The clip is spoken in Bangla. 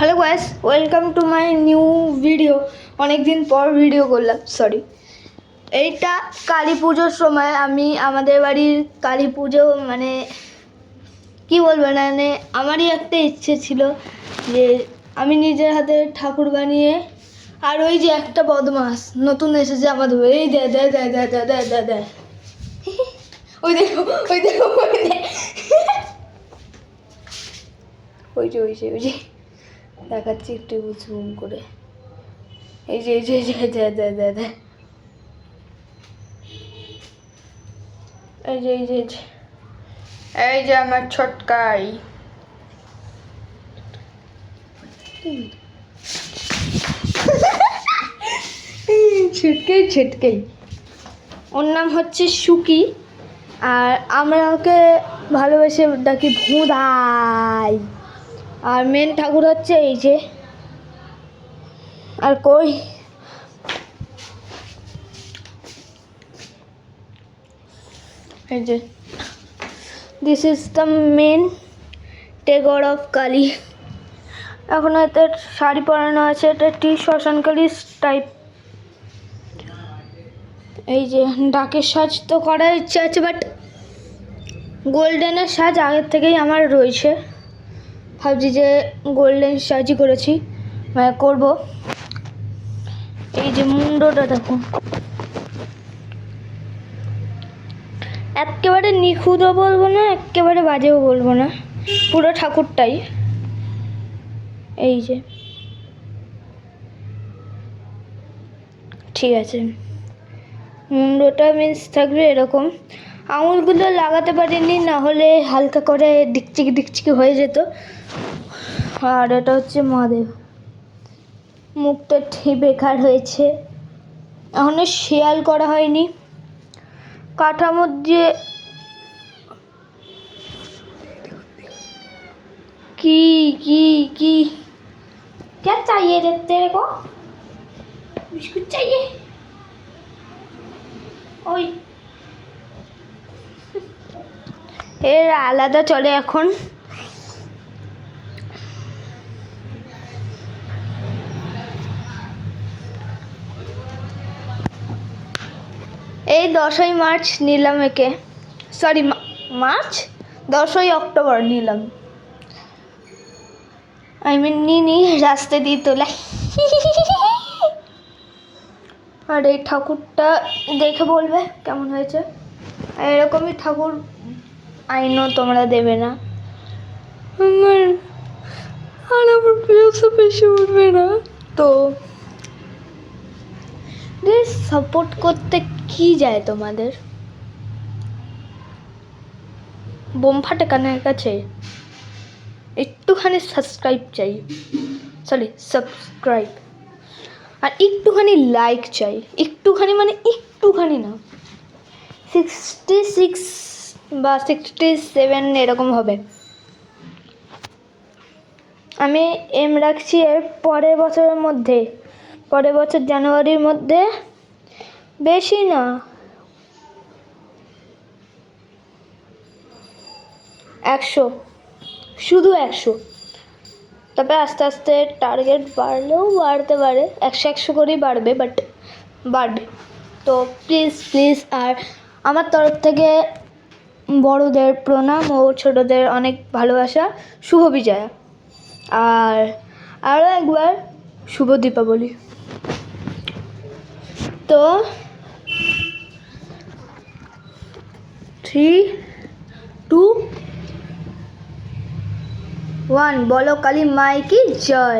Hello guys, welcome to my new video. অনেক দিন পর ভিডিও করলাম, সরি। এইটা কালী পুজোর সময় আমি আমাদের বাড়ির কালী পুজো মানে কি বলবো না, মানে আমারই একটা ইচ্ছে ছিল যে আমি নিজের হাতে ঠাকুর বানিয়ে, আর ওই যে একটা বদমাস নতুন এসেছে আমাদের, এই দে দে দে দে দে দে দে দে ওই দেখো ওই দেখো ওই যে ওই যে ওই যে দেখাচ্ছি একটু জুম করে। এই যে এই যে এই যে দে দে দে দে এই যে এই যে এই যে আমার ছোটকাই। ছিটকেই ছিটকেই, ওর নাম হচ্ছে সুকি, আর আমরা ওকে ভালোবেসে ডাকি ভুঁদাই। আর মেন ঠাকুর হচ্ছে এই যে, আর কই এই যে, this is the main Tagore of Kali. এখন এতে শাড়ি পরানো আছে, এটা টি শ্মশানকালী টাইপ। এই যে ডাকের সাজ তো করার ইচ্ছা আছে, বাট গোল্ডেনের সাজ আগের থেকেই আমার রয়েছে। ভাবছি যে গোল্ডেন সাজই করেছি, মানে করবো। এই যে মুন্ডটা দেখো, একেবারে নিখুঁতও বলবো না, একেবারে বাজেও বলবো না, পুরো ঠাকুরটাই। এই যে ঠিক আছে, মুন্ডটা মিন্স থাকবে এরকম। আঙুলগুলো লাগাতে পারিনি, না হলে হালকা করে ডিকচিকি ডিকচিকি হয়ে যেত। আর এটা হচ্ছে মহাদেব, মুখটা ঠিক বেকার হয়েছে, এখনো শেয়াল করা হয়নি। কাঠামোর যে কি কি কি क्या चाहिए रे तेरे को? बिस्कुट चाहिए? ওই এর আলাদা চলে এখন। এই 10ই মার্চ নিলাম একে, সরি মার্চ 10ই অক্টোবর নিলাম, আই মিন নিনি, রাস্তা দিয়ে তোলা। আর এই ঠাকুরটা দেখে বলবে কেমন হয়েছে। এরকমই ঠাকুর আইনো তোমরা দেবে না, আমার ভিউসও বেশি উঠবে না তো। সাপোর্ট করতে কি যায় তোমাদের, বোম ফাটে কানের কাছে। একটুখানি সাবস্ক্রাইব চাই, সরি সাবস্ক্রাইব, আর একটুখানি লাইক চাই, একটুখানি মানে একটুখানি না, 66 বা 67 এরকম হবে। আমি এম রাখছি এর পরের বছরের মধ্যে, পরের বছর জানুয়ারির মধ্যে, বেশি না 100, শুধু 100। তবে আস্তে আস্তে টার্গেট বাড়লেও বাড়তে পারে, 100 করেই বাড়বে, বাট বাড়বে তো। প্লিজ প্লিজ, আর আমার তরফ থেকে বড়দের প্রণাম ও ছোটদের অনেক ভালোবাসা, শুভ বিজয়া, আর আরও একবার শুভ দীপাবলি। তো 3, 2, 1 বলো কালী মাই কি জয়।